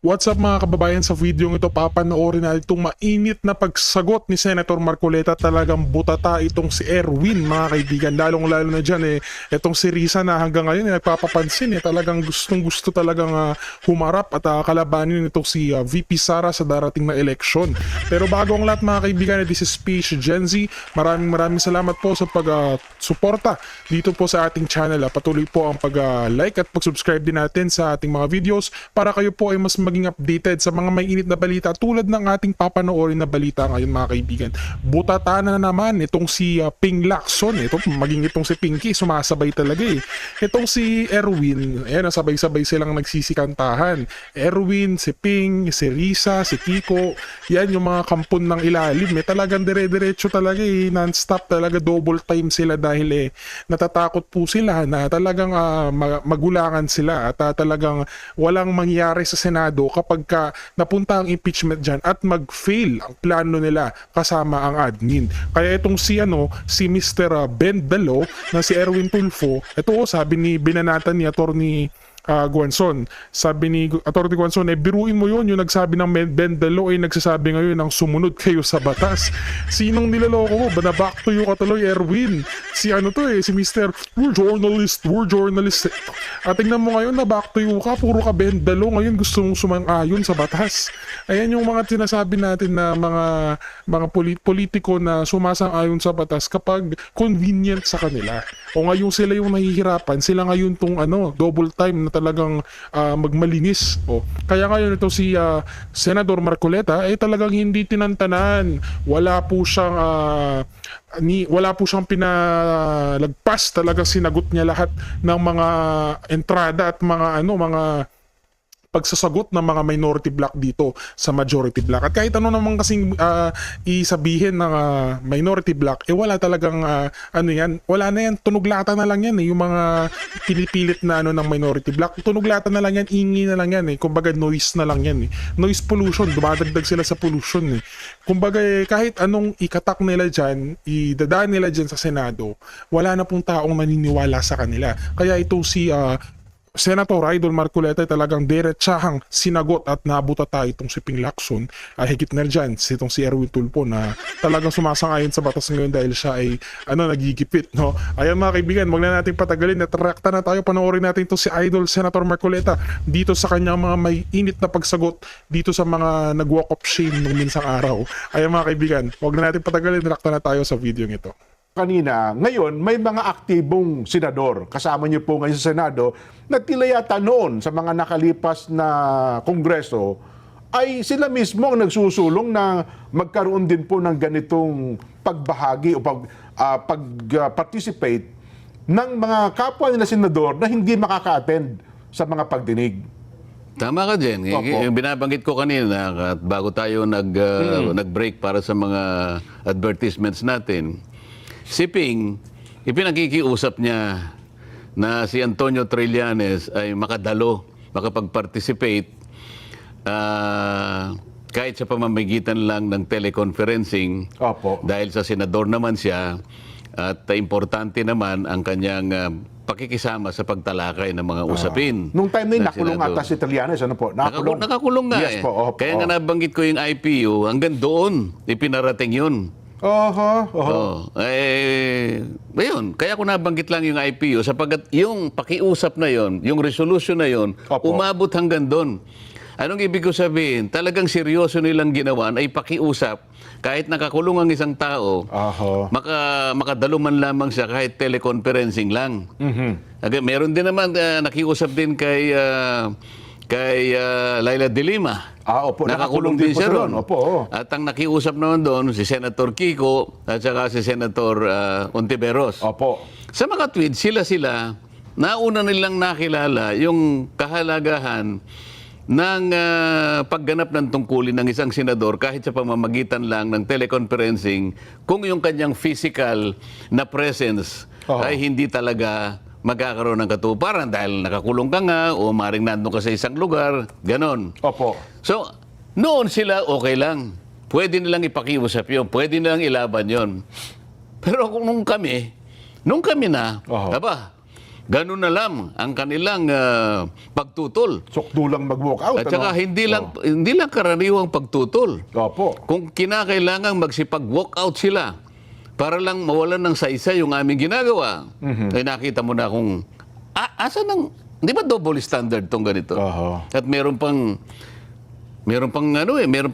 What's up mga kababayan, sa video ito papanoorin natin itong mainit na pagsagot ni Senator Marcoleta. Talagang butata itong si Erwin mga kaibigan, lalong lalo na dyan itong si Risa na hanggang ngayon nagpapapansin talagang gustong gusto talagang humarap at kalabanin itong si VP Sara sa darating na eleksyon. Pero bago ang lahat mga kaibigan, this is Space Gen Z, maraming salamat po sa pag-suporta dito po sa ating channel. Patuloy po ang pag-like at pag-subscribe din natin sa ating mga videos para kayo po ay mas maging updated sa mga may init na balita tulad ng ating papanoorin na balita ngayon mga kaibigan. Butata na naman itong si Ping Lacson. Ito, maging itong si Pinky, sumasabay talaga Itong si Erwin, sabay-sabay silang nagsisikantahan. Erwin, si Ping, si Risa, si Kiko, yan yung mga kampon ng ilalim. Talagang dire-diretso talaga non-stop talaga, double time sila dahil natatakot po sila na talagang magulangan sila at talagang walang mangyari sa Senado kapag napunta ang impeachment dyan at mag-fail ang plano nila kasama ang admin. Kaya itong si Mr. Ben Dalo na si Erwin Tulfo, ito sabi ni binanatan ni Attorney Guanzon. Sabi ni Atty. Guanzon, biruin mo yung nagsabi ng Ben Dalo nagsasabi ngayon ng sumunod kayo sa batas. Sinong niloloko mo? Back to you ka tuloy, Erwin. Si si Mr. We're journalist. At tingnan mo ngayon na back to you ka, puro ka Ben Dalo. Ngayon gusto mong sumang-ayon sa batas. Ayan yung mga sinasabi natin na mga politiko na sumasang-ayon sa batas kapag convenient sa kanila. O ngayon sila yung nahihirapan, sila ngayon tong double time na talagang magmalinis. Kaya ngayon ito si Senador Marcoleta talagang hindi tinantanan. Wala po siyang pinalagpas, talagang sinagot niya lahat ng mga entrada at mga pagsasagot ng mga minority block dito sa majority block. At kahit ano naman kasing isabihin ng minority block, wala talagang wala na yan, tunuglata na lang yan yung mga pinipilit na ng minority block. Tunuglata na lang yan, ingi na lang yan kumbaga noise na lang yan Noise pollution, dumadagdag sila sa pollution Kumbaga kahit anong ikatak nila dyan, idadaan nila dyan sa Senado, wala na pong taong naniniwala sa kanila. Kaya ito si Senator Idol Marcoleta talagang diretsahang sinagot at nabutata itong si Ping Lacson. Higit na dyan itong si Erwin Tulfo na talagang sumasang-ayon sa batas ngayon dahil siya ay nagigipit. Ayan mga kaibigan, wag na natin patagalin at reakta na tayo. Panoorin natin itong si Idol Senator Marcoleta dito sa kanyang mga may init na pagsagot dito sa mga nag-walk of shame nung minsang araw. Ayan mga kaibigan, wag na natin patagalin, reakta na tayo sa video ito. Kanina, ngayon may mga aktibong senador. Kasama niyo po ngayon sa Senado na tila yata noon sa mga nakalipas na kongreso ay sila mismo ang nagsusulong na magkaroon din po ng ganitong pagbahagi o pag-participate ng mga kapwa nila senador na hindi makaka-attend sa mga pagdinig. Tama ka dyan. Yung binabanggit ko kanina at bago tayo nag-break para sa mga advertisements natin, si Ping, ipinakikiusap niya na si Antonio Trillanes ay makapag-participate kahit sa pamamagitan lang ng teleconferencing. Opo. Dahil sa senador naman siya at importante naman ang kanyang pakikisama sa pagtalakay ng mga usapin. Nung time na yun, nakulong ata si Trillanes. Ano po? Nakakulong nga yes, po. Kaya nga nabanggit ko yung IPU, hanggang doon ipinarating yun. Ayun, kaya ko nabanggit lang yung IPU sapagkat yung pakiusap na yon, yung resolution na yon, umabot hanggang doon. Anong ibig ko sabihin? Talagang seryoso nilang ginawa ay pakiusap. Kahit nakakulong ang isang tao, makadalo man lamang siya kahit teleconferencing lang. Meron din naman, nakiusap din kay Laila de Lima. Opo, nakakulong din siya ron. Opo. At ang nakiusap naman doon, si Senator Kiko at saka si Senator Ontiveros. Opo. Sa mga tweet, sila, nauna nilang nakilala yung kahalagahan ng pagganap ng tungkulin ng isang senador kahit sa pamamagitan lang ng teleconferencing kung yung kanyang physical na presence ay hindi talaga magkakaroon ng katuparan dahil nakakulong ka nga o maring nandun ka sa isang lugar, ganon. Opo. So, noon sila okay lang. Pwede nilang ipakiusap yun, pwede nilang ilaban yun. Pero nung kami na, ganun na lang ang kanilang pagtutol. Sukdulang mag-walk out. At saka hindi lang karaniwang pagtutol. Opo. Kung kinakailangang magsipag-walk out sila para lang mawalan ng saysay yung aming ginagawa, ay nakita mo na kung asa ng, di ba double standard tong ganito? Oho. At meron pang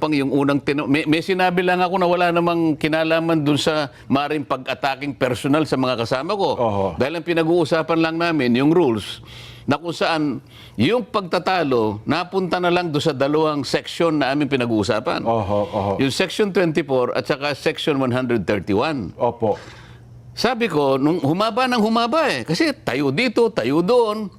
yung unang may sinabi lang ako na wala namang kinalaman dun sa maring pag-attacking personal sa mga kasama ko. Oho. Dahil ang pinag-uusapan lang namin yung rules na kung saan yung pagtatalo napunta na lang doon sa dalawang section na aming pinag-uusapan. Oho. Yung section 24 at saka section 131. Opo. Sabi ko, nung humaba kasi tayo dito, tayo doon.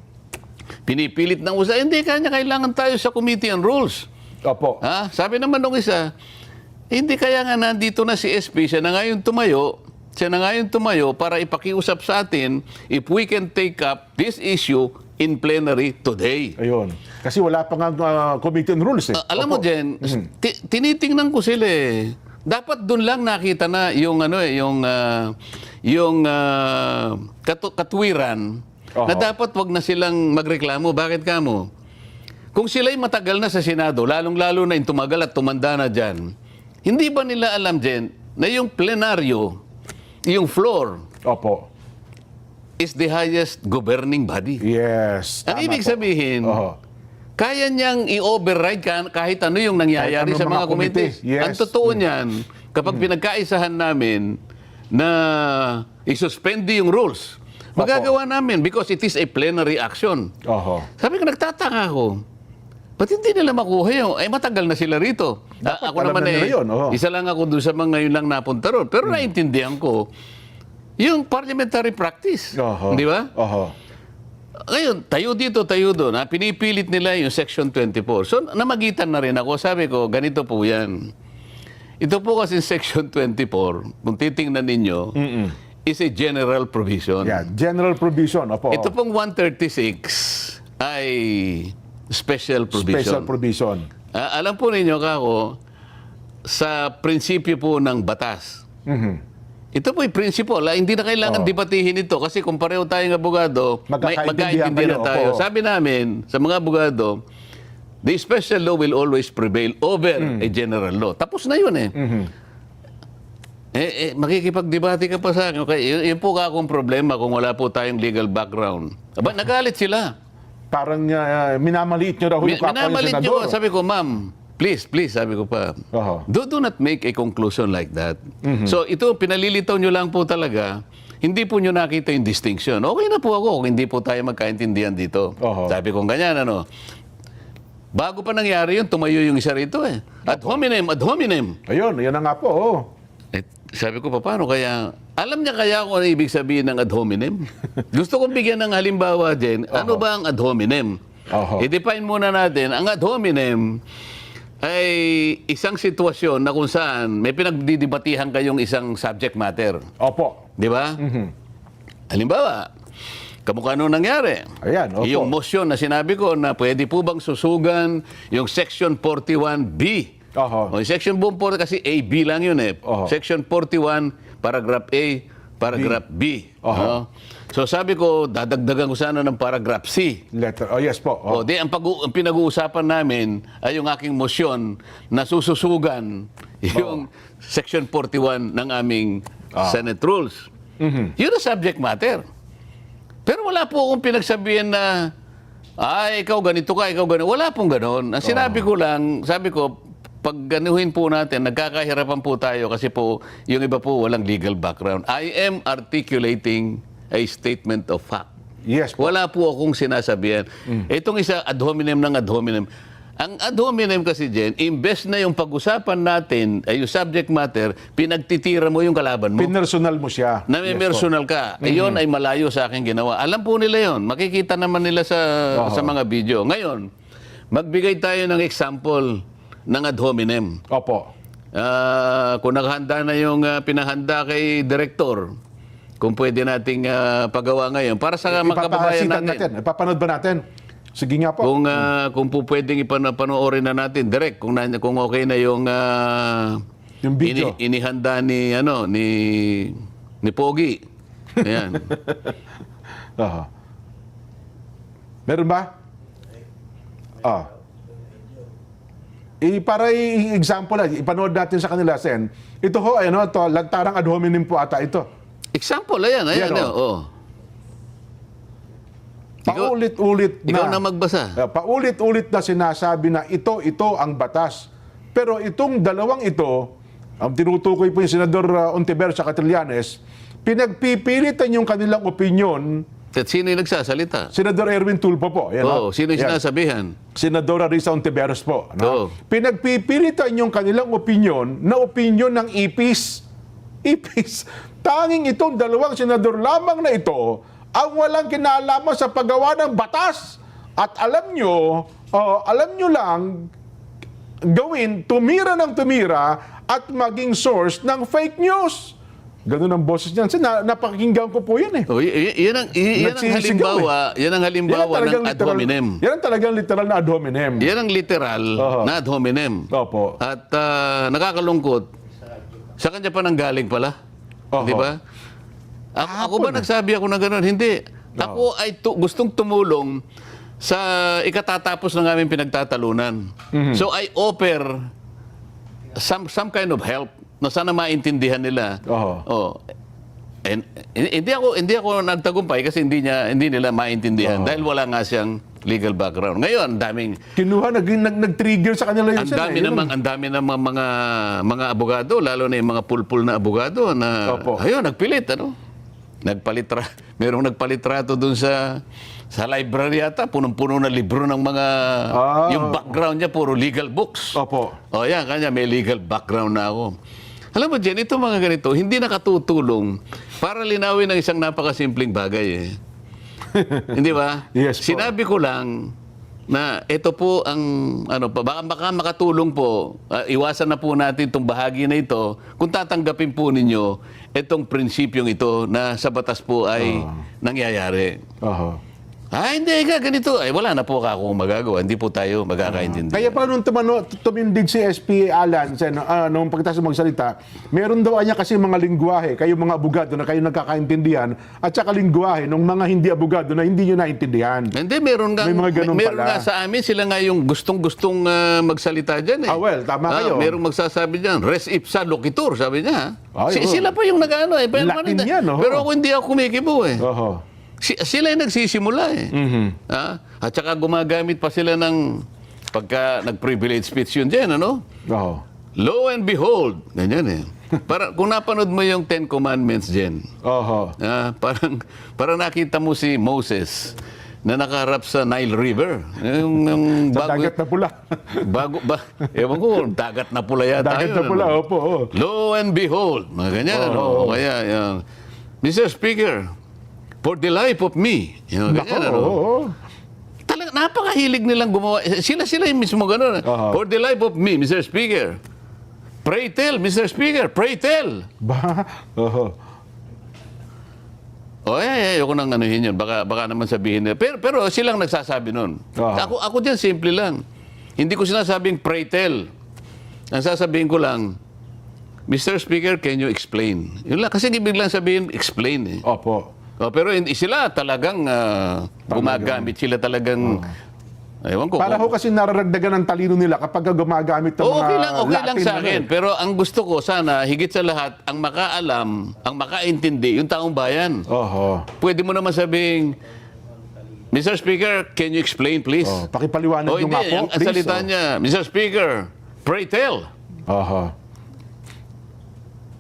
Pinipilit ng hindi kailangan tayo sa Committee on Rules. Opo. Sabi naman nung isa, hindi kaya nga nandito na si SP, siya na ngayon tumayo para ipakiusap sa atin if we can take up this issue in plenary today. Ayun. Kasi wala pa nga committee on rules eh. Alam mo, Jen, tinitingnan ko sila eh. Dapat doon lang nakita na yung katwiran na dapat wag na silang magreklamo. Bakit kamo? Kung sila'y matagal na sa Senado, lalong-lalo na yung tumagal at tumanda na dyan, hindi ba nila alam, Jen, na yung plenaryo, yung floor, Opo. is the highest governing body? Yes. Ang Tama ibig po. sabihin, Oho. kaya niyang i-override kahit ano yung nangyayari Kahit ano sa mga mga committees. committee. Yes. Ang totoo niyan, kapag pinagkaisahan namin na isuspende yung rules, magagawa namin because it is a plenary action. Oho. Sabi ko, nagtataka ako. Ba't hindi nila makuha yun? Matagal na sila rito. Ako alam naman na nila yun, oo. isa lang ako doon sa mga ngayon lang napunta ron. Pero naintindihan ko, yung parliamentary practice. Oho. Di ba? Oho. Ngayon, tayo dito, tayo doon. Pinipilit nila yung Section 24. So, namagitan na rin ako. Sabi ko, ganito po yan. Ito po kasi Section 24, kung titingnan ninyo, is a general provision. Yeah, general provision. Opo. Ito pong 136 ay special provision. Special provision. Alam po ninyo, kako, sa prinsipyo po ng batas, ito po yung principle. Hindi na kailangan debatihin ito kasi kung pareho tayong abogado, Magkakaintindihan magkakaintindihan kayo, tayo. opo. Sabi namin sa mga abogado, the special law will always prevail over a general law. Tapos na yun eh. Makikipagdebate ka pa sa akin. Okay, yun po akong problema kung wala po tayong legal background. Aba, nagalit sila. Parang minamaliit nyo raw yung kapwa yung Minamalit senador. nyo. Sabi ko, ma'am, please, sabi ko pa, Oho. do not make a conclusion like that. So ito, pinalilitaw nyo lang po talaga, hindi po nyo nakita yung distinction. Okay na po ako kung hindi po tayo magkaintindihan dito. Oho. Sabi ko ganyan, bago pa nangyari yun, tumayo yung isa rito eh. Ad hominem. Ayun, yan na nga po. Oh. Sabi ko, paano kaya? Alam niya kaya kung ano ibig sabihin ng ad hominem? Gusto kong bigyan ng halimbawa, Jen. Ano ba ang ad hominem? Oho. I-define muna natin. Ang ad hominem ay isang sitwasyon na kung saan may pinagdidibatihan kayong isang subject matter. Opo. Di ba? Halimbawa, kamukha nung nangyari. Ayan, opo. Yung motion na sinabi ko na pwede po bang susugan yung Section 41B. Oho. O, yung Section 41 kasi A, B lang yun eh. Oho. Section 41, paragraph A, paragraph B. Oho. No? So sabi ko, dadagdagan ko sana ng paragraph C. Letter. Oh, yes po. O, di, ang pinag-uusapan namin ay yung aking motion na sususugan yung Section 41 ng aming Senate Rules. Yun ang subject matter. Pero wala po akong pinagsabihan na, ikaw ganito ka, ikaw ganito. Wala pong ganon. Ang sinabi ko lang, sabi ko, pag ganuhin po natin, nagkakahirapan po tayo kasi po, yung iba po walang legal background. I am articulating a statement of fact. Yes po. Wala po akong sinasabihan. Itong isa, ad hominem ng ad hominem. Ang ad hominem kasi, Jen, imbes na yung pag-usapan natin, ay yung subject matter, pinagtitira mo yung kalaban mo. Pinersonal mo siya. Na may personal ka. Iyon ay malayo sa aking ginawa. Alam po nila yon. Makikita naman nila sa mga video. Ngayon, magbigay tayo ng example ng ad hominem. Opo. Kung naghanda na yung pinahanda kay Director, kung pwede nating pagawa ngayon para sa mga kababayan natin. Ipapanood ba natin? Sige nga po. Kung po pwedeng ipanoorin na natin direct kung okay na yung Video. inihanda ni Pogi. Ayan. Oho. Meron ba? Para example lang, ipanood natin sa kanila, Sen. Ito ho, ito, lantarang ad hominem po ata ito. Example, ayan. Yan, Paulit-ulit na. Ikaw na magbasa. Paulit-ulit na sinasabi na ito ang batas. Pero itong dalawang ito, ang tinutukoy po yung Senador Ontiveros sa Trillanes, pinagpipilitan yung kanilang opinyon. At sino yung nagsasalita? Senador Erwin Tulfo po. Yan, Sino yung yan. sinasabihan? Senadora Risa Ontiveros po. Oo. Pinagpipilitan yung kanilang opinyon na opinyon ng IPIS. IPIS. Tanging itong dalawang senador lamang na ito ang walang kinalaman sa paggawa ng batas. At alam nyo lang gawin, tumira ng tumira at maging source ng fake news. Ganun ang boses niyan. Napakinggan ko po yan eh. Yan ang halimbawa, yan ang halimbawa ng ad hominem. Yan ang talagang literal na ad hominem. Yan ang literal na ad hominem. Opo. At nakakalungkot, sa kanya pa nang galing pala. Di ba? Ako ba nagsabi ako na gano'n? Hindi. Ako ay gustong tumulong sa ikatatapos ng aming pinagtatalunan. So I offer some kind of help na sana maintindihan nila. And hindi ako nagtagumpay kasi hindi nila maintindihan dahil wala nga siyang legal background. Ngayon, daming kinuha nag-trigger sa kanila yun. ang dami namang mga abogado, lalo na yung mga pulpul na abogado na ayun, nagpilit merong nagpalitrato doon sa library yata, punong-puno na libro ng mga yung background niya puro legal books. Opo. Yan, kanya may legal background na ako. Alam mo, Jen, ito mga ganito, hindi nakatutulong para linawin ang isang napakasimpleng bagay. Hindi ba? Yes po. Sinabi ko lang na ito po ang, baka makatulong po, iwasan na po natin itong bahagi na ito kung tatanggapin po ninyo itong prinsipyong ito na sa batas po ay nangyayari. Hindi ka ganito. Wala na po akong magagawa. Hindi po tayo magkakaintindi. Kaya pala nung tumindig si SP Alan, nung pagkatapos magsalita, meron daw niya kasi mga lingwahe, kayo mga abogado na kayo nagkakaintindihan, at saka lingwahe ng mga hindi abogado na hindi nyo naintindihan. Hindi, meron pala. nga sa amin, sila nga yung gustong-gustong magsalita dyan. Well, tama kayo. Merong magsasabi dyan, res ipsa loquitur, sabi niya. Sila pa yung nag-ano. Latin yan, Pero ako hindi ako kumikibo sila yung nagsisimula At saka gumagamit pa sila ng pagka nag-privilege speech yun dyan, Lo and behold, ganyan kung napanood mo yung Ten Commandments dyan, parang nakita mo si Moses na nakaharap sa Nile River. Yung dagat na pula. Ewan ko, dagat na pula yata. Dagat na pula, opo. Lo and behold, mga ganyan, Kaya, Mr. Speaker, for the life of me. Talaga, napakahilig nilang gumawa. Sila yung mismo gano'n. For the life of me, Mr. Speaker. Pray tell, Mr. Speaker. Pray tell. Ayoko nang anuhin yun. Baka naman sabihin nila. Pero silang nagsasabi nun. Ako dyan, simple lang. Hindi ko sinasabing pray tell. Ang sasabihin ko lang, Mr. Speaker, can you explain? Yun lang. Kasi ibig lang sabihin, explain Opo. Pero hindi sila talagang gumagamit. Sila talagang, ewan ko. Para ho kasi nararagdagan ng talino nila kapag gumagamit ng mga okay lang Latin sa akin. Pero ang gusto ko sana, higit sa lahat, ang makaalam, ang makaintindi, yung taong bayan. Pwede mo naman sabing, Mr. Speaker, can you explain, please? Pakipaliwanag nyo nga po, ang please. salita niya, Mr. Speaker, pray tell.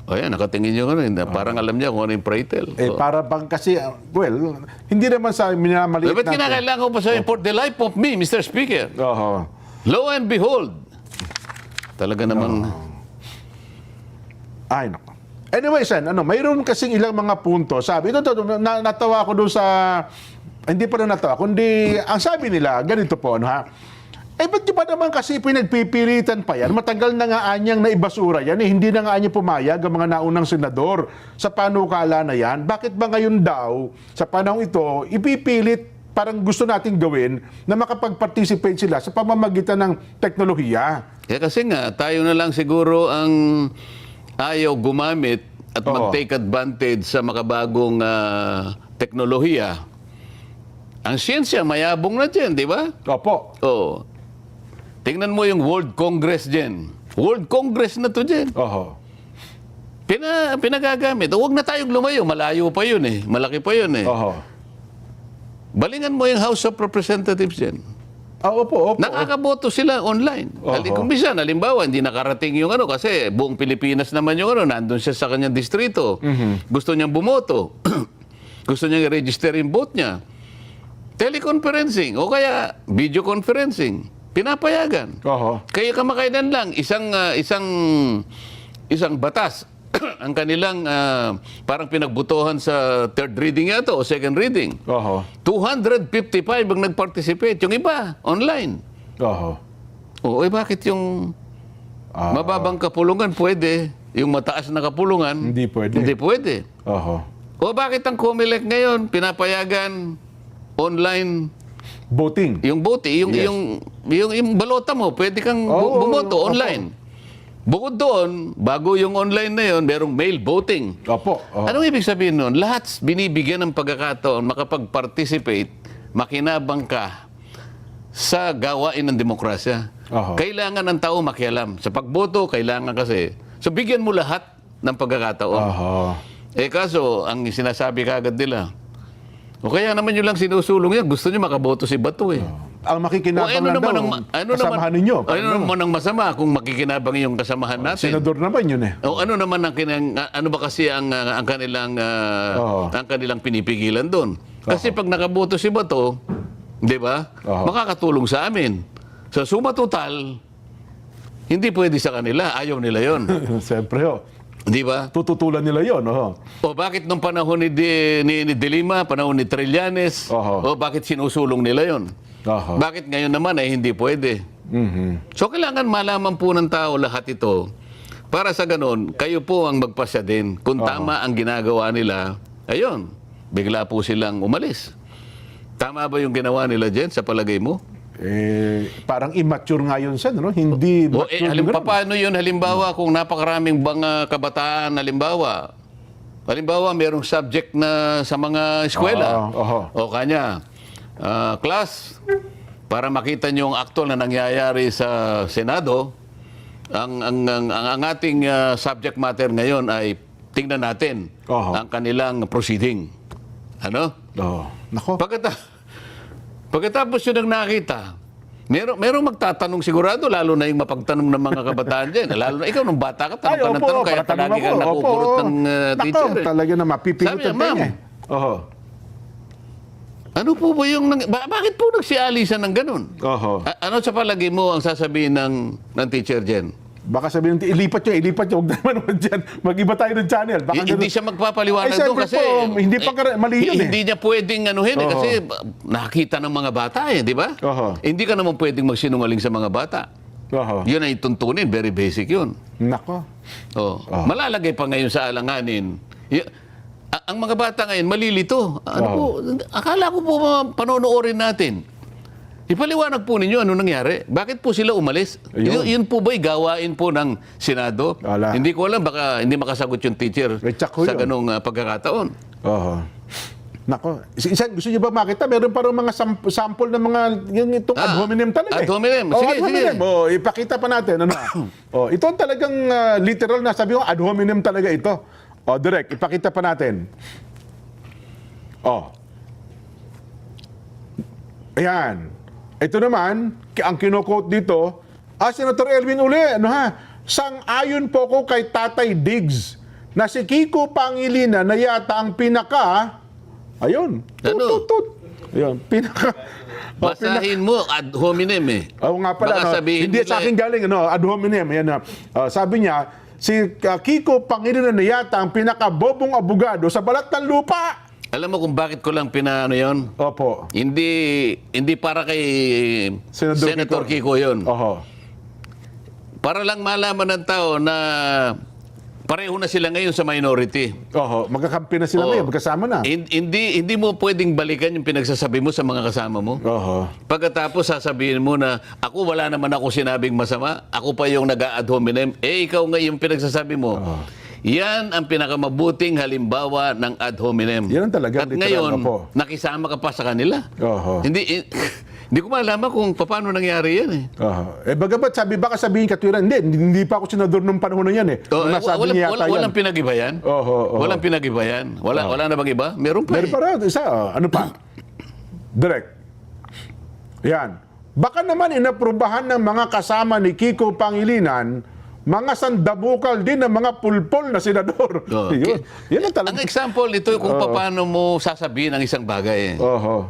Ayan, nakatingin nyo parang alam niya kung ano yung pray tell. Para bang kasi, hindi naman sa minamaliit Ba't kinakailangan ko pa sabihin, for the life of me, Mr. Speaker. Lo and behold. Talaga namang... Ay, nako. Anyway, Sen, mayroon kasing ilang mga punto. Sabi, natawa ko doon sa... Hindi pa na natawa, kundi ang sabi nila, ganito po, ba't di ba naman kasi pinagpipilitan pa yan? Matagal na nga anyang naibasura yan. Hindi na nga anya pumayag ang mga naunang senador sa panukala na yan. Bakit ba ngayon daw, sa panahon ito, ipipilit parang gusto nating gawin na makapag-participate sila sa pamamagitan ng teknolohiya? Kasi nga, tayo na lang siguro ang ayaw gumamit at mag-take advantage sa makabagong teknolohiya. Ang siyensya, mayabong na dyan, di ba? Opo. Oh. Tingnan mo yung World Congress dyan. World Congress na to dyan. Oho. Pinagagamit. Huwag na tayong lumayo. Malayo pa yun eh. Malaki pa yun eh. Oho. Balingan mo yung House of Representatives dyan. Opo. Nakakaboto sila online. Kung minsan, halimbawa, hindi nakarating yung kasi buong Pilipinas naman yung nandun siya sa kanyang distrito. Gusto niyang bumoto. Gusto niyang i-register yung vote niya. Teleconferencing o kaya video conferencing. Pinapayagan. Oho. Kaya kamakailan lang, isang batas ang kanilang parang pinagbutuhan sa third reading yata o second reading. Oho. 255 ang nag-participate. Yung iba, online. Oho. O, bakit yung mababang kapulungan pwede, yung mataas na kapulungan, Hindi pwede. Hindi pwede. Oho. O bakit ang COMELEC ngayon, pinapayagan online Voting. yung bote, yung balota mo, pwede kang bumoto online. Bukod doon, bago yung online na yun, merong mail voting. Opo. Anong ibig sabihin nun? Lahat binibigyan ng pagkakataon makapag-participate, makinabang ka sa gawain ng demokrasya. Oho. Kailangan ng tao makialam. Sa pagboto, kailangan kasi. So, bigyan mo lahat ng pagkakataon. Oho. Kaso, ang sinasabi kagad nila, o kaya naman yun lang sinusulong yan, gusto nyo makaboto si Bato eh. Ang makikinabang lang daw, kasamahan ninyo. Ano naman ang masama kung makikinabang yung kasamahan natin? Senador naman yun eh. O ano naman ano ba kasi ang kanilang pinipigilan doon? Kasi pag nakaboto si Bato, 'di ba? Makakatulong sa amin. Sa suma total, hindi pwede sa kanila, ayaw nila 'yon. Siyempre ho. 'Di ba? Tututulan nila yun. Oho. O bakit nung panahon ni De Lima, panahon ni Trillanes, o bakit sinusulong nila 'yon? Oho. Bakit ngayon naman ay hindi pwede? So kailangan malaman po ng tao lahat ito. Para sa ganon, kayo po ang magpasya din. Kung tama ang ginagawa nila, ayun, bigla po silang umalis. Tama ba yung ginawa nila dyan sa palagay mo? Parang immature nga yun siya, no? Hindi mature. Paano yun? Halimbawa, kung napakaraming mga kabataan, halimbawa, merong subject na sa mga eskwela. O kanya, class, para makita nyo ang aktwal na nangyayari sa Senado, ang ating subject matter ngayon ay tingnan natin ang kanilang proceeding. Ano? Nako. Pagkatapos yun ang nakita, merong magtatanong sigurado, lalo na yung mapagtanong ng mga kabataan dyan. Lalo na ikaw, nung bata ka, tanong ka ng tanong, kaya palagi kang nakukurot ng teacher. Nako, talaga na mapipilitan tayo eh. Ano po ba yung... bakit po nagsialisan ng ganun? Ano sa palagi mo ang sasabihin ng teacher dyan? Baka sabihin, ilipat nyo, huwag naman dyan. Mag-iba tayo ng channel. Baka hindi siya magpapaliwanag doon kasi... hindi pa mali yun Hindi niya pwedeng kasi nakita ng mga bata di ba? Hindi ka naman pwedeng magsinungaling sa mga bata. Yun ay tuntunin, very basic yun. Nako. Malalagay pa ngayon sa alanganin. Ang mga bata ngayon, malilito. Akala ko po panonoorin natin. Ipaliwanag po ninyo ano nangyari. Bakit po sila umalis? Yun po ba'y gawain po ng Senado? Hindi ko alam, baka hindi makasagot yung teacher sa ganong pagkakataon. Nako. Gusto niyo ba makita? Meron pa rin mga sample ng mga itong ad hominem talaga. Ad hominem. Sige. Ipakita pa natin. Ito talagang literal na sabi ko, ad hominem talaga ito. Direct, ipakita pa natin. Ayan. Ito naman, ang kino-quote dito, Senator Elvin uli, sang-ayon po ko kay Tatay Diggs na si Kiko Pangilinan na yata ang pinaka, ayun, pinaka, basahin mo, ad hominem Oo nga pala, hindi sa akin galing, ad hominem, yan, sabi niya, si Kiko Pangilinan na yata ang pinaka-bobong abogado sa balat ng lupa. Alam mo kung bakit ko lang pinaano yon? Opo. Hindi para kay Senator Kiko yon. Para lang malaman ng tao na pareho na sila ngayon sa minority. Magkakampi na sila ngayon, magkasama na. Hindi mo pwedeng balikan yung pinagsasabi mo sa mga kasama mo. Pagkatapos sasabihin mo na ako wala naman ako sinabing masama, ako pa yung nag-ad hominem, ikaw nga yung pinagsasabi mo. Yan ang pinakamabuting halimbawa ng ad hominem. Yan ang talagang At literal, ngayon, opo. nakisama ka pa sa kanila. Oho. Hindi ko malaman kung paano nangyari yan eh. Oho. Bagamat baka sabihin katwiran, hindi pa ako senador nung panahon na yan eh. Oh, Nung nasabi niya yata yan. walang pinag-iba yan? Oho. Walang pinag-iba yan? Wala na bang iba? Meron pa Meron eh. pa rin, isa, ano pa? Direct. Yan. Baka naman inaprubahan ng mga kasama ni Kiko Pangilinan, mga sandabukal din ng mga pulpol na senador. Oh, Yun. Yan ang Ang talagang... example ito kung paano mo sasabihin ang isang bagay eh. Oho.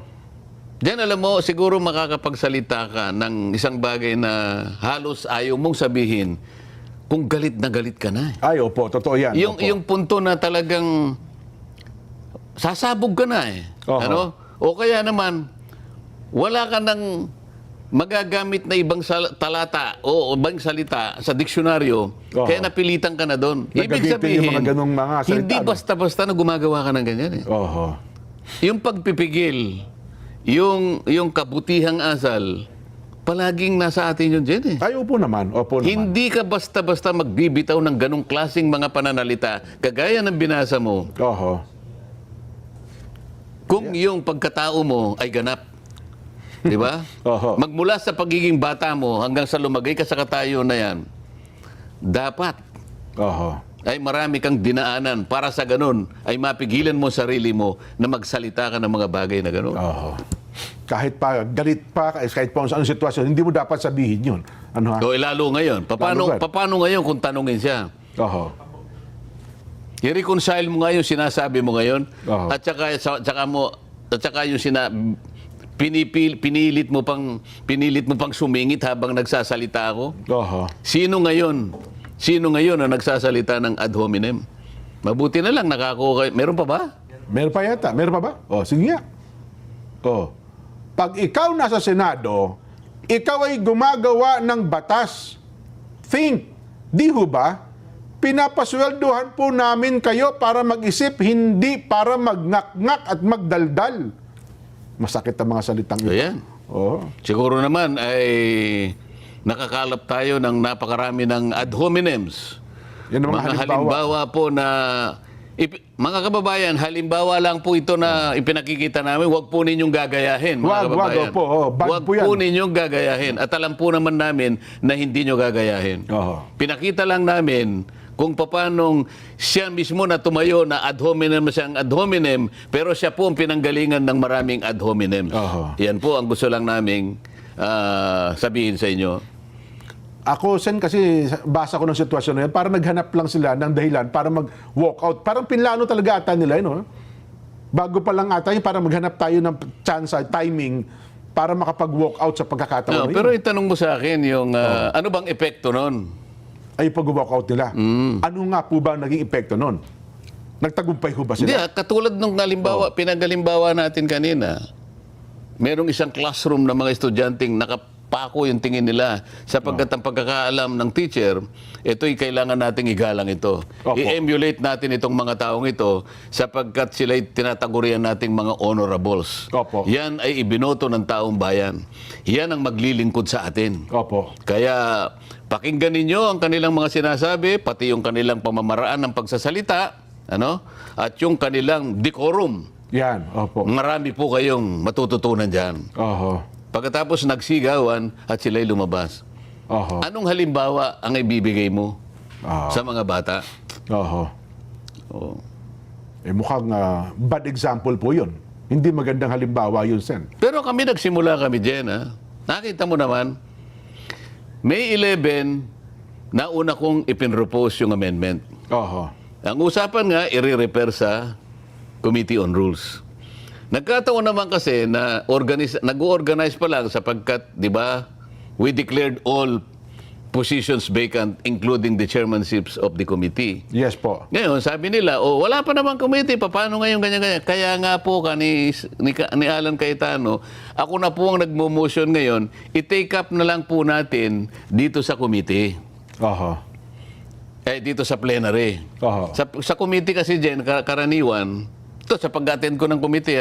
Diyan alam mo, siguro makakapagsalita ka ng isang bagay na halos ayaw mong sabihin kung galit na galit ka na. Ay, opo, totoo yan. Opo. Yung punto na talagang sasabog ka na eh. Oho. Ano? O kaya naman, wala ka ng magagamit na ibang talata o ibang salita sa diksyonaryo, Oho. kaya napilitan ka na doon. Ibig Nagagamitin sabihin, yung mga ganong mga salita, hindi no? basta-basta na gumagawa ka ng ganyan eh. Oho. Yung pagpipigil, yung kabutihang asal, palaging nasa atin yun dyan eh. Ay, opo naman. Opo naman. Hindi ka basta-basta magbibitaw ng ganong klaseng mga pananalita, kagaya ng binasa mo, Oho. kung yung pagkatao mo ay ganap. Di ba? Oho. Magmula sa pagiging bata mo hanggang sa lumagay ka sa katayo na yan, dapat Oho. ay marami kang dinaanan para sa ganun ay mapigilan mo sarili mo na magsalita ka ng mga bagay na ganun. Oho. Kahit pa, galit pa, kahit pa sa anong sitwasyon, hindi mo dapat sabihin yun. Ano ha? O lalo ngayon, Lalo ba? paano ngayon kung tanungin siya? Oho. I-reconcile mo nga yung sinasabi mo ngayon Oo. at saka yung pinilit mo pang sumingit habang nagsasalita ako. Oho. Sino ngayon ang nagsasalita ng ad hominem? Mabuti na lang nakakuha kayo. Meron pa ba? Meron pa yata. Meron pa ba? Oh, sige nga. Oh. Pag ikaw nasa Senado, ikaw ay gumagawa ng batas. Think, di ho ba? Pinapasweldohan po namin kayo para mag-isip, hindi para magngak-ngak at magdaldal. Masakit ang mga salitang ito. Ayan. Oh. Siguro naman ay nakakalap tayo ng napakarami ng ad hominems. Yan ang Mga halimbawa po na mga kababayan, halimbawa lang po ito na ipinakikita namin, huwag po ninyong gagayahin, mga Wag, kababayan. opo, oh, bad Huwag po yan. po ninyong gagayahin. At alam po naman namin na hindi nyo gagayahin. Oho. Pinakita lang namin kung paanong siya mismo na tumayo na ad hominem siyang ad hominem, pero siya po ang pinanggalingan ng maraming ad hominem. Oho. Yan po ang gusto lang naming sabihin sa inyo. Ako, Sen, kasi basa ko ng sitwasyon na yan, parang naghanap lang sila ng dahilan para mag-walk out. Parang pinlano talaga ata nila, no? Bago pa lang ata yun, parang maghanap tayo ng chance, timing, para makapag-walk out sa pagkakataon na yun. Pero itanong mo sa akin yung ano bang epekto nun? Ay pag-walk out nila. Ano nga po ba ang naging epekto nun? Nagtagumpay ho ba Hindi, sila? katulad nung pinagalimbawa natin kanina, merong isang classroom na mga estudyanteng nakapako yung tingin nila sapagkat ang pagkakaalam ng teacher, ito'y kailangan nating igalang ito. Opo. I-emulate natin itong mga taong ito sapagkat sila'y tinatagurian nating mga honorables. Opo. Yan ay ibinoto ng taong bayan. Yan ang maglilingkod sa atin. Opo. Kaya pakinggan ninyo ang kanilang mga sinasabi, pati yung kanilang pamamaraan ng pagsasalita, ano? At yung kanilang decorum. Yan, opo. Marami po kayong matututunan diyan. Oho. Pagkatapos nagsigawan at sila'y lumabas. Oho. Anong halimbawa ang ibibigay mo Oho. sa mga bata? Oho. Oh. Mukhang bad example po yun. Hindi magandang halimbawa yun, Sen. Pero nagsimula kami diyan, ha? Nakita mo naman, May 11, nauna kong ipinropose yung amendment. Oho. Ang usapan nga, i-repair sa Committee on Rules. Nagkataon naman kasi na nag-organize pa lang sapagkat, di ba, we declared all positions vacant, including the chairmanships of the committee. Yes po. Ngayon, sabi nila, wala pa naman committee, paano ngayon ganyan-ganyan? Kaya nga po ni Alan Cayetano, ako na po ang nagmo-motion ngayon, i-take up na lang po natin dito sa committee. Oho. Dito sa plenary. Oho. Sa committee kasi dyan, karaniwan, ito sa pag-attend ko ng committee,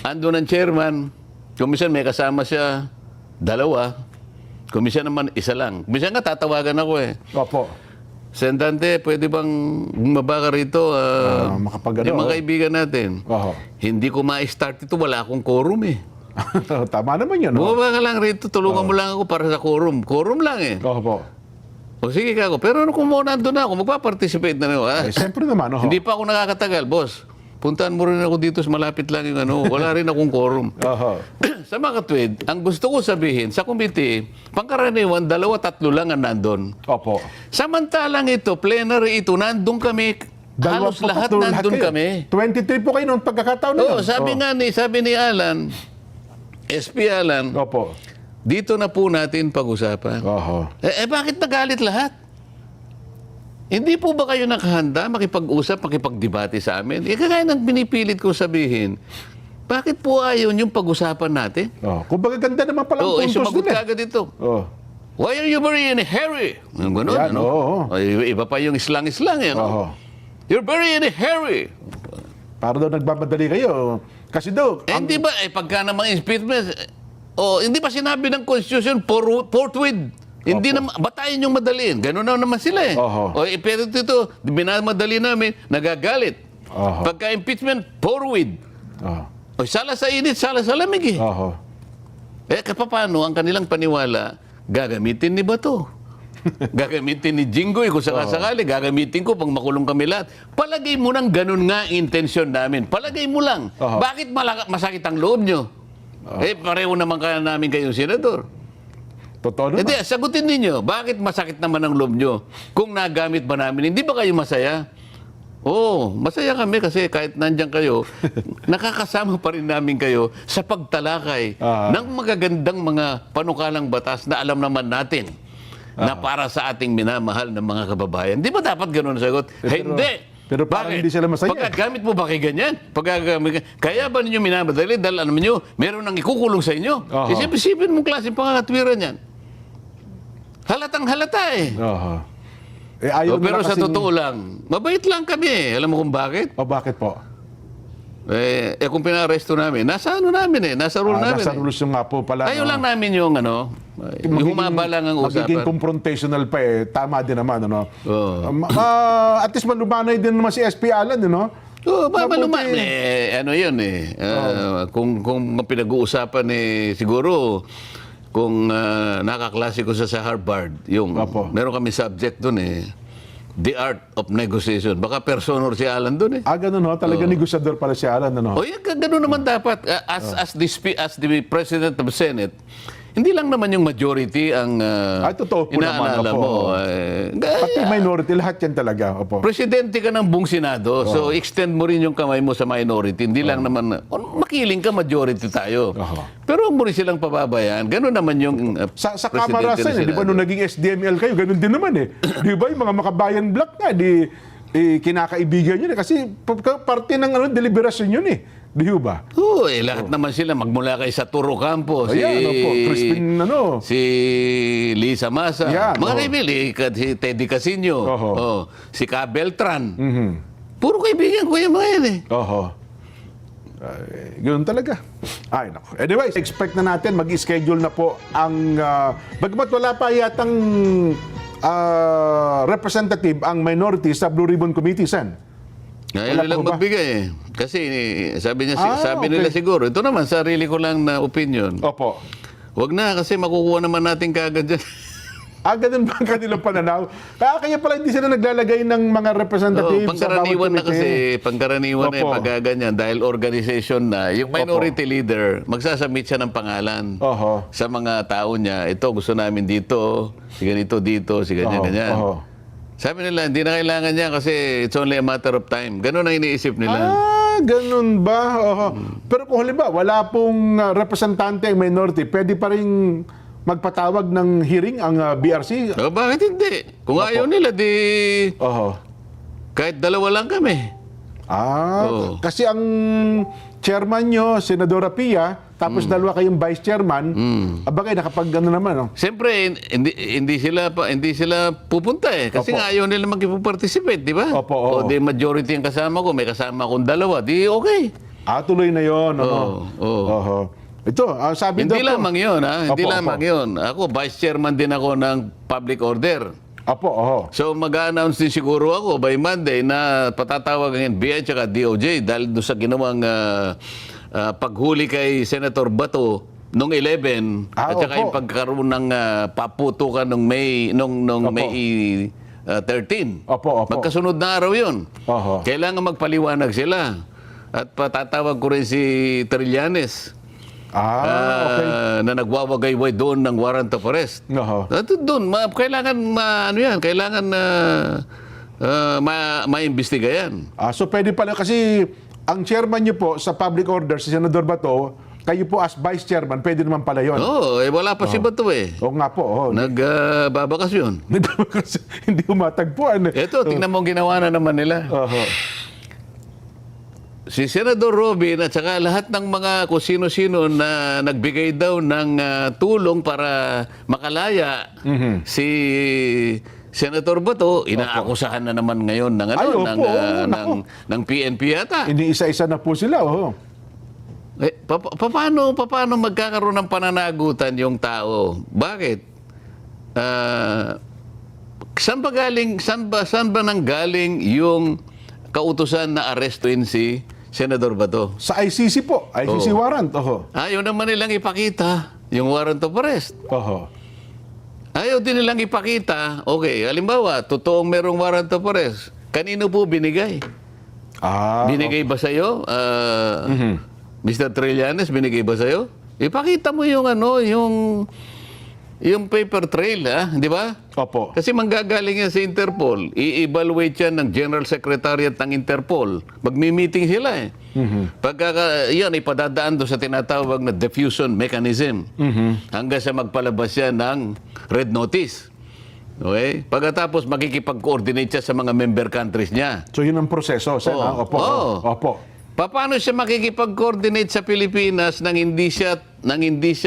ando ng chairman, commission may kasama siya, 2, commission naman isa lang. Commission nga tatawagan ako Opo. Sendante, pwede bang bumaba ka rito? makapag-ano, Yung mga oh. kaibigan natin. Oho. Hindi ko ma-start ito, wala akong quorum eh. Tama naman yun. Oh. Bumaba ka lang rito, tulungan mo lang ako para sa quorum. Quorum lang eh. Oho po. O sige ka ako. Pero ano kung mo nandun ako, magpa-participate na rin ako. Eh, siyempre naman. Oho. Hindi pa ako nakakatagal, boss. Puntahan mo rin ako dito, malapit lang yung ano. Wala rin akong quorum. Oho. Sa mga katwid, ang gusto ko sabihin, sa committee, pangkaraniwan, 2-3 lang ang nandun. Opo. Samantalang ito, plenary ito, nandun kami, halos lahat nandun kami. 23 po kayo noong pagkakataon na Oo, yun. sabi ni Alan, SP Alan, Opo. dito na po natin pag-usapan. Oho. Bakit nagalit lahat? Hindi po ba kayo nakahanda makipag-usap, makipagdebate sa amin? Kagaya ng pinipilit ko sabihin, bakit po ayaw yung pag-usapan natin? Oh, kumbaga ganda naman pala ang puntos sumagot nila. ka agad ito. Oh. Why are you very in a hurry? Yung ganun, Yan, ano? oo. Ay, iba pa yung islang-islang, yan. Oho. You're very in a hurry. Para daw nagmamadali kayo. Kasi daw, Hindi ba, pagka namang impeachment, hindi ba sinabi ng Constitution, forthwith? Hindi na, batayin yung madaliin. Ganun na naman sila eh. Oho. Pero ito, minamadali namin, nagagalit. Oho. Pagka impeachment, forthwith. Oh. Sala sa init, sala sa lamig eh. Oho. Kapapano ang kanilang paniwala, gagamitin ni Bato. Gagamitin ni Jinggoy kung sakasakali, gagamitin ko pang makulong kami lahat. Palagay mo nang ganun nga intensyon namin. Palagay mo lang. Oho. Bakit masakit ang loob nyo? Pareho naman kaya namin kayong senador. Totoo naman. Hindi, sagutin ninyo. Bakit masakit naman ang loob nyo? Kung nagamit ba namin, hindi ba kayo masaya? Oo, masaya kami kasi kahit nandyan kayo, nakakasama pa rin namin kayo sa pagtalakay ng magagandang mga panukalang batas na alam naman natin na para sa ating minamahal ng mga kababayan. Di ba dapat ganun ang sagot? Hindi! pero parang Bakit? hindi sila masaya. Pagkagamit mo ba kayo ganyan? Kaya ba ninyo minamadali dahil alam nyo, meron nang ikukulong sa inyo? Oho. Isipin mong klaseng pangakatwiran yan. Halatang halata eh. Oho. Ayaw Pero nila sa kasing- totoo lang, mabait lang kami eh. Alam mo kung bakit? O bakit po? Kung pinaresto namin, nasa ano namin eh, nasa rule namin Nasa eh. rules yung nga po pala. Ayaw lang namin yung ano, yung humaba lang ang Magiging usapan. confrontational pa eh. Tama din naman, ano? Oo. At least malumanay din naman si SP Alan, ano? Oo, maluman. Mabuti. Ano yun eh. Kung pinag-uusapan eh, siguro, kung nakaklase ko sa Harvard, yung Opo. meron kami subject dun eh, The Art of Negotiation. Baka personor si Alan dun eh. Ganun, no? Talaga negosador pala si Alan, ano? O yan, ganun naman dapat. As the President of the Senate, hindi lang naman yung majority ang Totoo po naman, inaalala opo. mo. Pati minority, lahat yan talaga. Opo. Presidente ka ng buong Senado, so extend mo rin yung kamay mo sa minority. Hindi lang naman, makiling ka, majority tayo. Pero huwag mo rin silang pababayaan. Ganun naman yung Sa Presidente Kamarasan, ng di ba Senado. nung naging SDML kayo, ganun din naman eh. Di ba yung mga makabayan block nga, kinakaibigan yun eh. Kasi parte ng deliberasyon yun eh. Di ba? Oo, lahat naman sila, magmula kay Saturo Campo, Ayan, po. Crispin, si Lisa Masa, Yan, mga kaibigan, si Teddy Casino, si Ka Beltran. Puro kaibigan ko yung mga yan eh. Oho. Ganun talaga. Ay, nako. Anyways, expect na natin, mag-schedule na po ang, bagamat wala pa yatang representative ang minority sa Blue Ribbon Committee, Sen. Ngayon Wala nilang po ba? magbigay eh. Kasi sabi okay. nila siguro, ito naman, sarili ko lang na opinion. Opo. Wag na kasi makukuha naman natin kaagad dyan. Ganun ba ang kanilang pananaw? Kaya pala hindi sila naglalagay ng mga representative sa bawat Pangkaraniwan na komite. kasi, pangkaraniwan na Opo. pagkaganyan dahil organization na, yung minority leader, magsasubmit siya ng pangalan Oho. sa mga tao niya. Ito, gusto namin dito, si ganito dito, si ganyan, Oho, ganyan. oho. Sabi nila, hindi na kailangan niya kasi it's only a matter of time. Ganun ang iniisip nila. Ganun ba? Oho. Pero kung halimbawa, wala pong representante ang minority, pwede pa rin magpatawag ng hearing ang BRC? Bakit hindi? Kung ayaw nila, di Oho. kahit dalawa lang kami. Oo. Kasi ang chairman nyo, Senadora Pia, tapos dalawa kayong vice chairman, abagay, nakapag ano naman, no? Siyempre, hindi sila pupunta eh. Kasi Opo. nga ayaw nila mag-participate, di ba? Opo, oo. O di majority ang kasama ko, may kasama akong dalawa, di okay. Tuloy na yon, ano? Oo. Oho. Ito, sabi Hindi daw po- lamang yun, ha? Hindi Opo, lamang opo. yun. Ako, vice chairman din ako ng public order. Opo, oho. So mag-a-announce din siguro ako by Monday na patatawag ang NBI at DOJ dahil doon sa ginawang paghuli kay Senator Bato nung 11 at saka opo. yung pagkaroon ng paputukan nung May 13. Opo, opo. Magkasunod na araw 'yon. Oho. Kailangan magpaliwanag sila. At patatawag ko rin si Trillanes. Okay. Na nagwawagayway doon ng warrant of arrest. Oho. At doon, kailangan kailangan maimbestiga yan. So pwede pala kasi ang chairman niyo po sa public order, si Senador Bato, kayo po as vice chairman, pwede naman pala yun. Oo, wala pa si Bato eh. Oo nga po. Oh. Nagbabakasyon. Hindi umatagpuan. Ito, tingnan mo ang ginawa na naman nila. Oho. Si Senador Robin at saka lahat ng mga kung sino-sino na nagbigay daw ng tulong para makalaya si Senator Bato, inaakusahan na naman ngayon ng Ay, opo, nako. ng PNP yata. Hindi isa-isa na po sila. Oh. Paano magkakaroon ng pananagutan yung tao? Bakit? Saan ba nanggaling yung kautusan na arestuin si Senador Bato? Sa ICC po. ICC warrant. Oho. Ayaw naman nilang ipakita yung warrant of arrest. Oho. Ayaw din nilang ipakita, okay, halimbawa, totoong merong warrant of arrest. Kanino po binigay? Binigay ba sa'yo? Mr. Trillanes, binigay ba sa'yo? Ipakita mo yung yung paper trail, di ba? Opo. Kasi manggagaling yan sa Interpol. I-evaluate yan ng General Secretariat ng Interpol. Magmi-meeting sila eh. Pagka yan, ipadadaan doon sa tinatawag na diffusion mechanism. Hanggang sa magpalabas yan ng red notice. Okay? Pagkatapos, makikipag-coordinate siya sa mga member countries niya. So yun ang proseso. Sen, Oo. Opo. Oo. Opo. Paano siya makikipag-coordinate sa Pilipinas nang hindi siya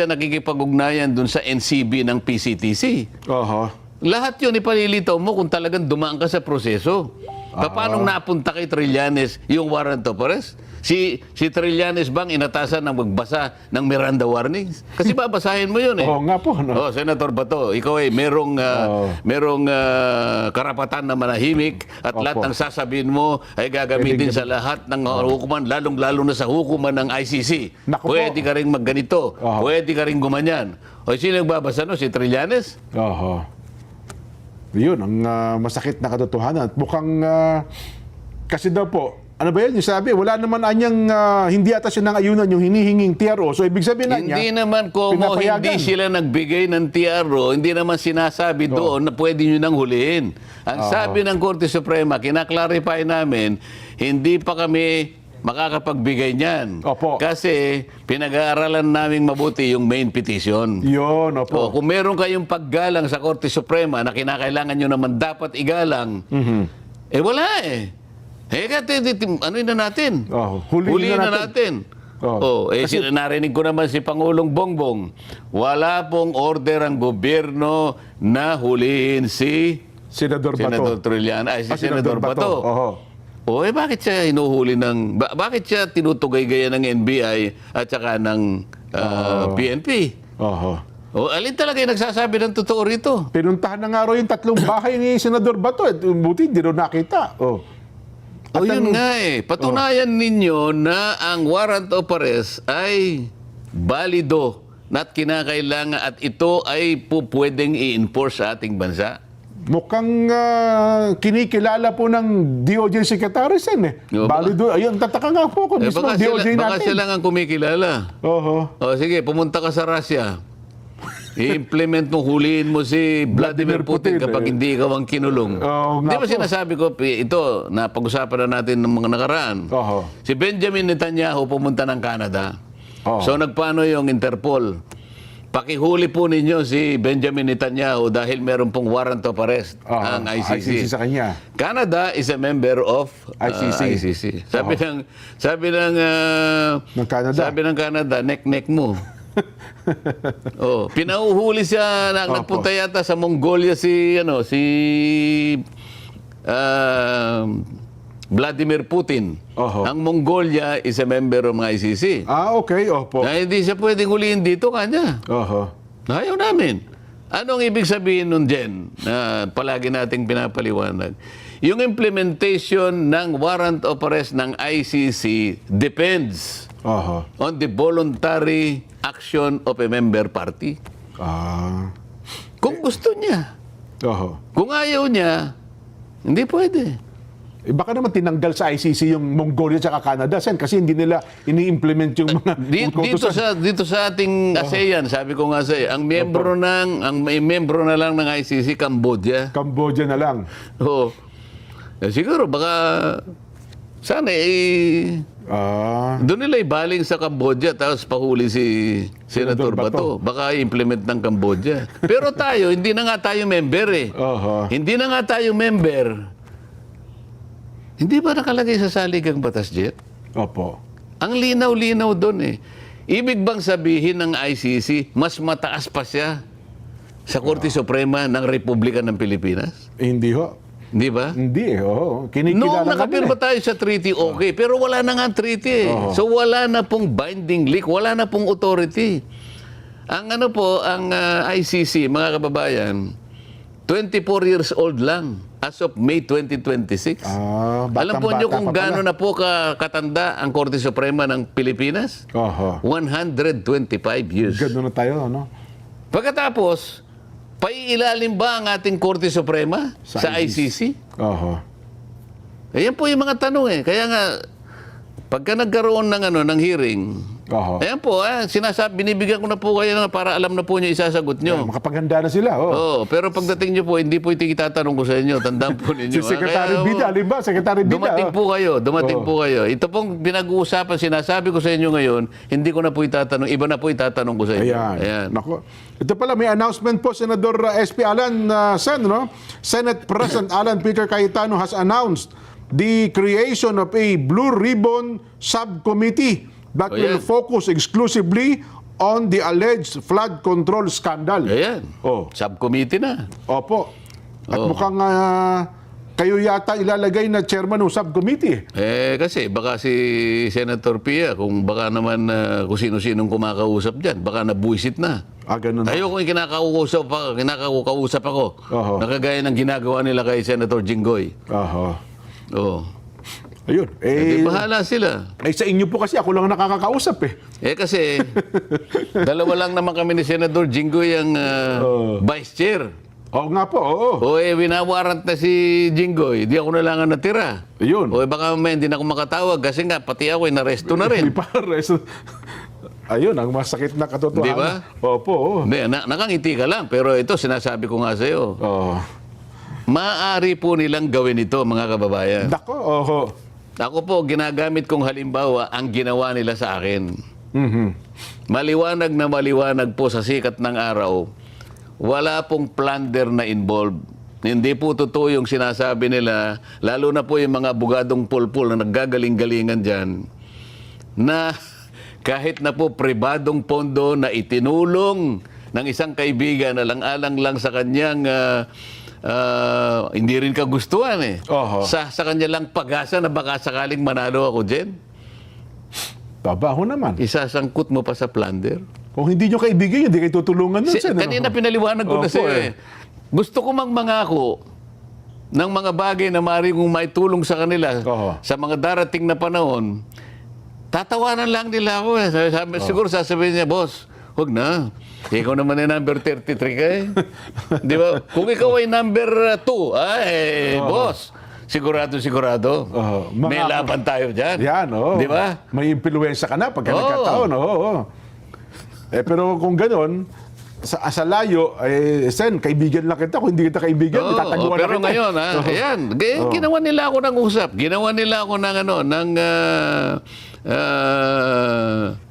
nakikipag-ugnayan dun sa NCB ng PCTC? Oho. Lahat yun ipalilitaw mo kung talagang dumaan ka sa proseso. Paano napunta kay Trillanes yung warrant of arrest? Si Trillanes bang inatasan ng magbasa ng Miranda warnings? Kasi babasahin mo yun eh. Oo nga po. No? Senator Bato, ikaw ay merong karapatan na manahimik at Opo. lahat ng sasabihin mo ay gagamitin sa lahat ng hukuman, lalong-lalo na sa hukuman ng ICC. Naku po. Pwede ka rin magganito, pwede ka rin gumanyan. O sino nagbabasa no? Si Trillanes? Oho. Yun, ang masakit na katotohanan. At mukhang, kasi daw po, ano ba yun? Yung sabi, wala naman anyang, hindi ata siya ng ayunan yung hinihinging TRO. So, ibig sabihin na niya, Hindi naman kung hindi sila nagbigay ng TRO, hindi naman sinasabi doon na pwede nyo nang huliin. Ang sabi ng Korte Suprema, kinaklarify namin, hindi pa kami makakapagbigay niyan. Opo. Kasi pinag-aaralan naming mabuti yung main petition. yun, opo. Kung meron kayong paggalang sa Korte Suprema na kinakailangan nyo naman dapat igalang, wala eh. Ano na natin? Huliin na natin. Kasi, Narinig ko naman si Pangulong Bongbong, wala pong order ang gobyerno na huliin si Senador Bato. Senador Trillanes, si Senador Bato. Oho. Bakit siya hinuhuli bakit siya tinutugay-gaya ng NBI at saka ng PNP? Oho. Alin talaga yung nagsasabi ng totoo rito? Pinuntahan na nga raw yung 3 bahay ni Senador Bato. Buti, hindi raw nakita. Yun nga eh. Patunayan ninyo na ang warrant of arrest ay balido at kinakailangan at ito ay pwedeng i-enforce sa ating bansa. Mukhang kinikilala po ng DOJ Secretary Sen eh. Balido. Ayun, tataka nga po kung mismo DOJ baka natin. sila ang kumikilala. Oho. Sige, pumunta ka sa Russia. I-implement mo, huliin mo si Vladimir Putin kapag hindi ikaw ang kinulong. Di ba sinasabi ko, ito, napag-usapan na natin ng mga nakaraan. Oho. Si Benjamin Netanyahu pumunta ng Canada. So nagpaano yung Interpol? Pakihuli po ninyo si Benjamin Netanyahu dahil meron pong warrant of arrest ang ICC. sa kanya. Canada is a member of ICC. Sabi ng Canada. Sabi ng Canada, neck mo. Pinauhuli siya, nagpunta yata sa Mongolia si Vladimir Putin. Ang Mongolia is a member of ICC. Okay. Opo. Na hindi siya pwedeng huliin dito kanya. Oho. Ayaw namin. Anong ibig sabihin nun, Jen, na palagi nating pinapaliwanag? Yung implementation ng warrant of arrest ng ICC depends Oho. on the voluntary action of a member party. Kung gusto niya. Oho. Kung ayaw niya, hindi pwede. Baka naman tinanggal sa ICC yung Mongolia at Canada, Sen, kasi hindi nila ini-implement yung mga utusan. Dito sa ating ASEAN, sabi ko nga sa'yo, ang may membro na lang ng ICC, Cambodia. Cambodia na lang. Oo. Siguro, baka sana doon nila ibaling sa Cambodia tapos pahuli si Senator Bato. Baka i-implement ng Cambodia. Pero tayo, hindi na nga tayo member eh. Oho. Hindi na nga tayo member. Hindi ba nakalagay sa saligang batas, Jet? Opo. Ang linaw-linaw doon eh. Ibig bang sabihin ng ICC, mas mataas pa siya sa Korte Suprema ng Republika ng Pilipinas? Hindi ho. Hindi ba? Hindi eh. Oo. Kinikilala Noong nga nakapirma tayo sa treaty, okay. Pero wala na nga ang treaty eh. So wala na pong binding leak, wala na pong authority. Ang ICC, mga kababayan, 24 years old lang as of May 2026. Alam po niyo kung gaano na po katanda ang Korte Suprema ng Pilipinas? Oho. 125 years. Gano'n na tayo, no? Pagkatapos, paiilalim ba ang ating Korte Suprema sa ICC? Oho. Ayan po yung mga tanong eh. Kaya nga, pagka nagkaroon ng hearing, Oho. ayan po, binibigyan ko na po kayo para alam na po niyo isasagot nyo. Makapaghanda na sila, oh. Oo, pero pagdating nyo po, hindi po itatanong ko sa inyo. Tandaan po ninyo. Si Secretary Bida, alimba, Secretary Bida. Dumating po kayo. Ito pong pinag-uusapan, sinasabi ko sa inyo ngayon, hindi ko na po itatanong, iba na po itatanong ko sa inyo. Ayan. Nako. Ito pala, may announcement po, Senador SP Alan Sen, no? Senate President Alan Peter Cayetano has announced the creation of a Blue Ribbon Subcommittee that will focus exclusively on the alleged flood control scandal. Ayan. Oh. Subcommittee na. Opo. At mukhang kayo yata ilalagay na chairman ng subcommittee. Kasi baka si Senator Pia, kung baka naman kung sino-sinong kumakausap dyan, baka nabuisit na. Ganun. Ayoko yung kinakausap ako. Oho. Nakagaya ng ginagawa nila kay Senator Jinggoy. Oho. Oo. Ayun. Di bahala sila. Sa inyo po kasi ako lang nakakakausap eh. Kasi, dalawa lang naman kami ni Senator Jinggoy ang vice chair. Oo nga po, oo. Winawarrant na si Jinggoy. Di ako na lang ang natira. Ayun. Baka hindi na ako makatawag kasi nga, pati ako naresto na rin. Ayun, ang masakit na katotohanan. Di ba? Opo, oo. Hindi, nakangiti ka lang. Pero ito, sinasabi ko nga sa'yo. Oo. Maaari po nilang gawin ito, mga kababayan. Dako, oho. Ako po, ginagamit kong halimbawa ang ginawa nila sa akin. Maliwanag na maliwanag po sa sikat ng araw, wala pong plunder na involved. Hindi po totoo yung sinasabi nila, lalo na po yung mga bugadong pulpul na naggagaling-galingan dyan, na kahit na po pribadong pondo na itinulong ng isang kaibigan na lang-alang lang sa kanyang hindi rin kagustuhan eh. Oho. Sa kanya lang pag-asa na baka sakaling manalo ako dyan. Babaho naman. Isasangkut mo pa sa plunder. Kung hindi nyo kaibigan, hindi kayo tutulungan nun. Kanina pinaliwanag ko na Opo, sa'yo eh. Gusto ko mangako ng mga bagay na maaaring kong maitulong sa kanila Oho. sa mga darating na panahon. Tatawanan lang nila ako eh. Siguro sasabihin niya, boss, huwag na. Ikaw naman ay number 33 ka eh. Di ba? Kung ikaw ay number 2, boss, sigurado. May laban tayo dyan. Yan, oo. Di ba? May impluensya ka na pagka nagkataon, oo. Pero kung ganon, sa layo, Sen, kaibigan lang kita. Kung hindi kita kaibigan, itataguan na kita. Pero ngayon, ayan, ginawa nila ako ng usap. Ginawa nila ako ng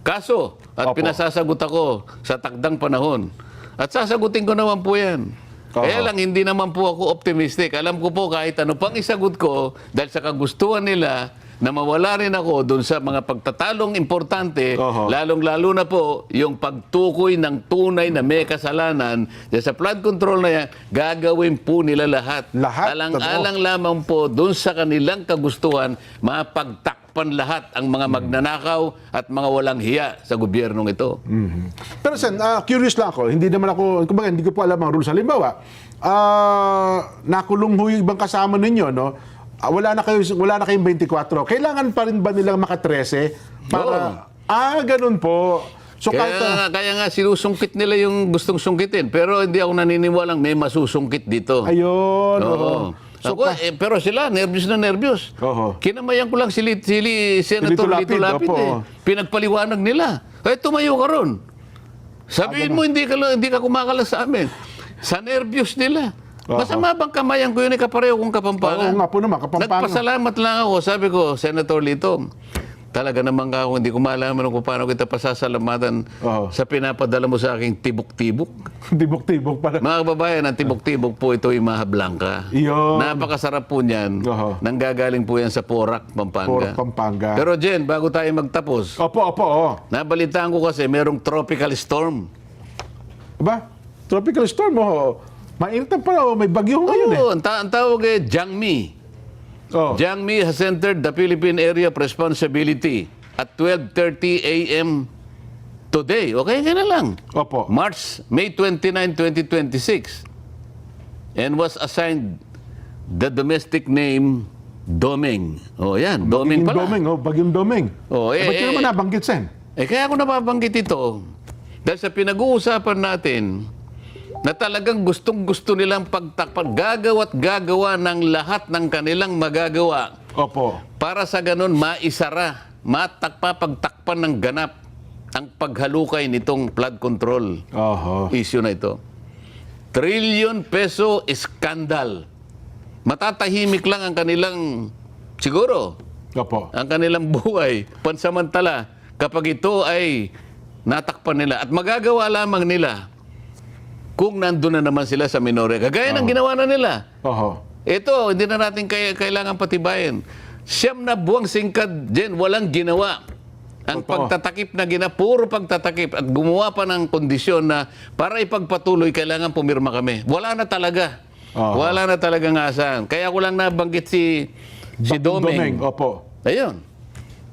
kaso. At pinasasagot ako sa takdang panahon. At sasagutin ko naman po yan. Kaya lang, hindi naman po ako optimistic. Alam ko po kahit ano pang isagot ko, dahil sa kagustuhan nila na mawala rin ako dun sa mga pagtatalong importante, Oho. lalong-lalo na po yung pagtukoy ng tunay na may kasalanan dyan sa flood control na yan, gagawin po nila lahat. Lahat, Alang-alang lamang po dun sa kanilang kagustuhan, mapagtakpan lahat ang mga magnanakaw at mga walang hiya sa gobyernong ito. Pero Sen, curious lang ako, hindi naman ako, kumbaga, hindi ko po alam ang rules. Halimbawa, nakulong ho yung ibang kasama ninyo, no? Wala na kayong 24. Kailangan pa rin ba nilang maka-13 para ganun po. So Kaya nga sinusungkit nila yung gustong sungkitin. Pero hindi ako naniniwalang may masusungkit dito. ayun. Oo. So, Ako, pero sila, nervyos na nervyos. Oho. Kinamayan ko lang si Senator Lito Lito Lapid, Lapid opo. Pinagpaliwanag nila. Tumayo ka ron. Sabihin mo, hindi ka kumakalas sa amin. Sa nervyos nila. Masama bang kamayan ko yun, kapareho kong Kapampangan? Oo nga po naman, Kapampangan. Nagpasalamat lang ako. Sabi ko, Senator Lito, talaga naman ako, hindi ko malaman kung paano kita pasasalamatan Oo. sa pinapadala mo sa aking tibok-tibok. Tibok-tibok pala. Mga kababayan, ang tibok-tibok po ito ay Maha Blanca. Iyon. Napakasarap po niyan. Oho. Nanggagaling po yan sa Porac, Pampanga. Porac, Pampanga. Pero Jen, bago tayo magtapos, Opo. nabalitaan ko kasi merong tropical storm. Aba, tropical storm, mainit na pala, may bagyo ngayon eh. Oo, ang tawag ay Jiangmi. Oh. Jiangmi has entered the Philippine Area of Responsibility at 12:30 a.m. today. Okay ka na lang. Opo. May 29, 2026. And was assigned the domestic name Domeng. Oh, yan. Domeng pala. Domeng, bagyong Domeng. Oh, Ba't yun naman nabanggit, Sen? Kaya ako napabanggit ito dahil sa pinag-uusapan natin na talagang gustong-gusto nilang pagtakpan, gagawa ng lahat ng kanilang magagawa Opo. para sa ganun maisara, pagtakpan ng ganap ang paghalukay nitong flood control Oho. issue na ito. Trillion peso scandal. Matatahimik lang ang kanilang, siguro, Opo. ang kanilang buhay pansamantala kapag ito ay natakpan nila. At magagawa lamang nila kung nandun na naman sila sa Minorca. Kagaya ng ginawa na nila. Oho. Ito, hindi na natin kailangan patibayin. 9 na buwang singkad, Jen, walang ginawa. Ang Totoo. pagtatakip na puro pagtatakip at gumawa pa ng kondisyon na para ipagpatuloy, kailangan pumirma kami. Wala na talaga. Aha. Wala na talagang asahan. Kaya ko lang nabanggit si Domeng. Opo. Ayun.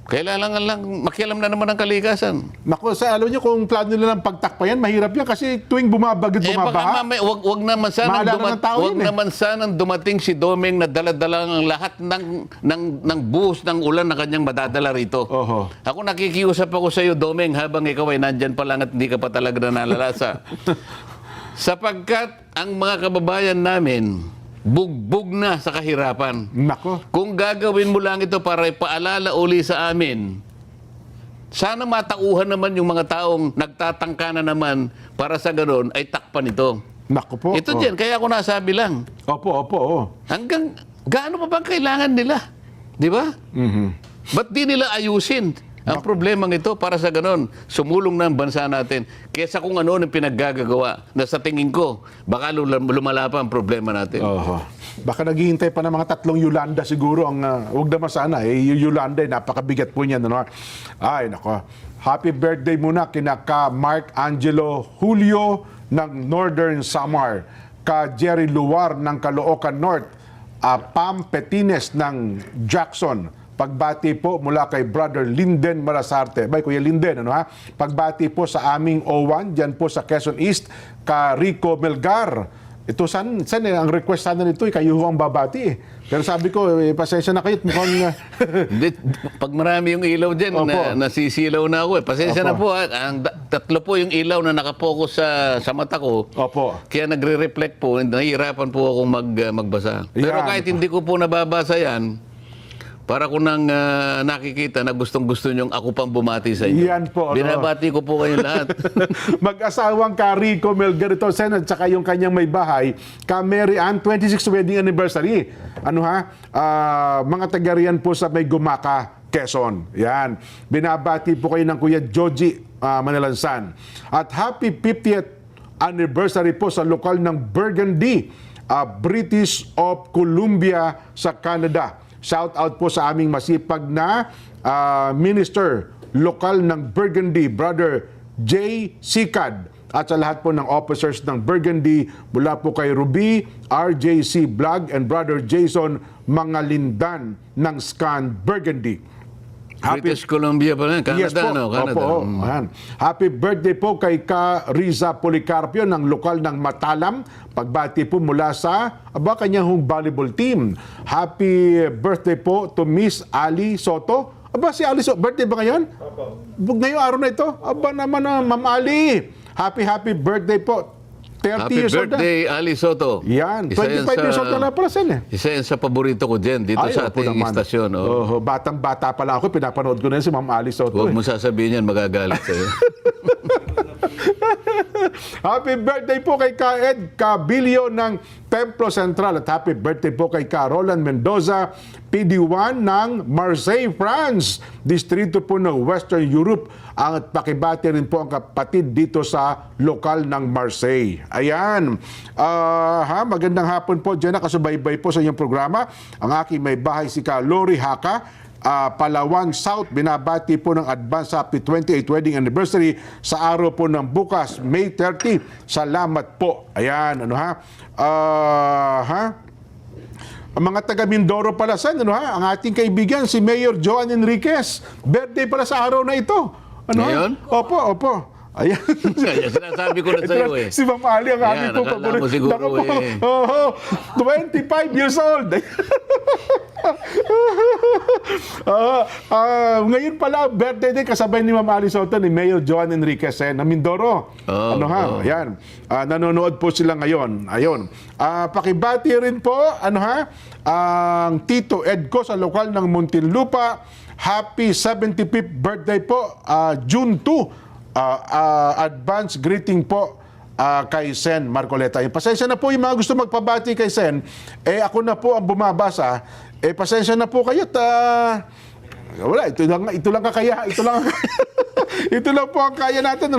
Kailangan lang, makialam na naman ang kalikasan. Naku, alam niyo kung plano nila ng pagtakpayan, mahirap yan kasi tuwing bumabagit, Baka bumabaha. wag naman sanang Maalala ng tao yun eh. dumating si Domeng na dala-dala ang lahat ng buhos ng ulan na kanyang madadala rito. Oho. Ako nakikiusap ako sa iyo, Domeng, habang ikaw ay nandyan pa lang at hindi ka pa talaga nalalasa. Sapagkat ang mga kababayan namin, bugbog na sa kahirapan. Nako. Kung gagawin mo lang ito para ipaalala uli sa amin, sana matauhan naman yung mga taong nagtatangka na naman para sa ganoon ay takpan ito. Nako po. Ito dyan, kaya ako nasabi lang. Opo. Hanggang gaano pa bang kailangan nila? Di ba? Ba't di nila ayusin ang problemang ito para sa ganon? Sumulong na ang bansa natin. Kesa kung ano ang pinaggagawa na sa tingin ko, baka lumala pa ang problema natin. Oho. Baka naghihintay pa ng mga 3 Yolanda siguro ang wag naman sana yung Yolanda napakabigat po niyan, ano. Ay nako. Happy birthday muna kina ka Mark Angelo Julio ng Northern Samar, ka Jerry Luar ng Caloocan North, Pam Petines ng Jackson. Pagbati po mula kay Brother Linden Malasarte. Bay, Kuya Linden, ano ha? Pagbati po sa aming O1, dyan po sa Quezon East, ka Rico Melgar. Ito, san ang request sana nito, kayo ang babati eh. Pero sabi ko, pasensya na kayo, mukhang... Hindi, pag marami yung ilaw dyan, Opo. nasisilaw na ako eh. Pasensya Opo. na po. Ang 3 po yung ilaw na nakapokus sa mata ko. Opo. Kaya nagre-reflect po, nahihirapan po akong magbasa. Pero Yan. kahit hindi ko po nababasa yan, para ko nang nakikita na gustong-gusto nyong ako pang bumati sa inyo. Yan po, ano? Binabati ko po kayong lahat. Mag-asawang ka Rico Melgarito Sen at saka yung kanyang may bahay, ka Mary Ann, 26th wedding anniversary. Ano ha? Mga taga-riyan po sa may Gumaka, Quezon. Yan. Binabati po kayo ng Kuya Joji Manalansan. At happy 50th anniversary po sa lokal ng Burgundy, British of Columbia sa Canada. Shout out po sa aming masipag na minister lokal ng Burgundy, Brother J. Sikad, at sa lahat po ng officers ng Burgundy mula po kay Ruby, RJC Vlog, and Brother Jason Mangalindan ng Scan Burgundy. British Columbia pa rin, Canada, Yes po. no? Canada. Opo, ayan. Happy birthday po kay Ka Riza Policarpio ng lokal ng Matalam. Pagbati po mula sa kanyang volleyball team. Happy birthday po to Miss Ali Soto. Si Ali Soto, birthday ba ngayon? Opo. Ngayong araw na ito? Naman na, Ma'am Ali. Happy birthday po. 30 Happy years old na. birthday, Ali Soto. Yan, 25 years old na pala sen. Isa yan sa paborito ko dyan, dito sa opo ating naman. istasyon. Oh. Batang-bata pala ako, pinapanood ko na si Ma'am Ali Soto. Huwag mo sasabihin yan, magagalit sa'yo. Happy birthday po kay Ka Ed Cabilio ng Templo Central, at happy birthday po kay Ka Roland Mendoza, PD1 ng Marseille, France, distrito po ng Western Europe. At pakibati rin po ang kapatid dito sa lokal ng Marseille. Ayan. Magandang hapon po dyan, nakasubaybay po sa inyong programa. Ang aking may bahay si Ka Lori Haka, Palawan South, binabati po ng advance happy 28th wedding anniversary sa araw po ng bukas, May 30. Salamat po. Ayan, ang mga taga Mindoro pala ang ating kaibigan si Mayor Joan Enriquez. Birthday pala sa araw na ito. Ngayon? Opo. Ayan. Kaya sinasabi ko na sa'yo eh. Si Ma'am Ali ang aming Yan, po akala paborito. mo siguro Naku po. eh. 25 years old. Ngayon pala, birthday din kasabay ni Ma'am Ali Soto ni Mayor Joan Enriquez na Mindoro. Ayan. Nanonood po sila ngayon. Ayun. Pakibati rin po, ang Tito Edco sa lokal ng Muntinlupa. Happy 75th birthday po, June 2. Advance greeting po kay Sen Marcoleta. Pasensya na po yung mga gusto magpabati kay Sen. Ako na po ang bumabasa. Pasensya na po kayo. Wala, ito lang kakaya. Ito lang po ang kaya natin.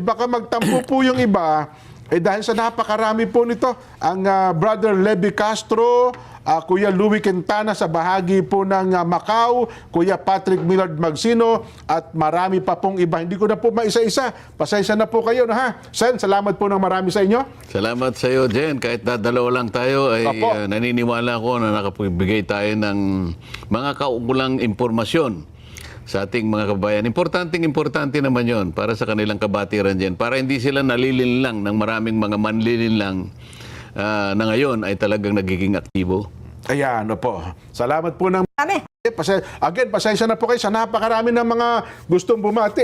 Baka magtampo po yung iba. Dahil sa napakarami po nito, ang Brother Levi Castro, Kuya Louie Quintana sa bahagi po ng Macau, Kuya Patrick Millard Magsino, at marami pa pong iba. Hindi ko na po maisa-isa. Pasensya na po kayo. Sen, salamat po ng marami sa inyo. Salamat sa iyo, Jen. Kahit dadalawa lang tayo, ay naniniwala ko na nakapibigay tayo ng mga kaukulang impormasyon sa ating mga kabayan. Importante naman yon para sa kanilang kabatiran dyan. Para hindi sila nalilinlang ng maraming mga manlilinlang na ngayon ay talagang nagiging aktibo. Ayan, po. Salamat po ng pasensya na po kayo sa napakarami ng mga gustong bumati.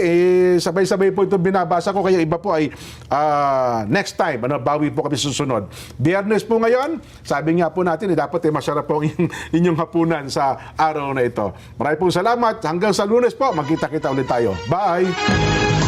Sabay-sabay po ito binabasa ko, kaya iba po ay next time, bawi po kami susunod. Biyernes po ngayon, sabi nga po natin, dapat masarap po inyong hapunan sa araw na ito. Maraming pong salamat. Hanggang sa Lunes po, magkita-kita ulit tayo. Bye!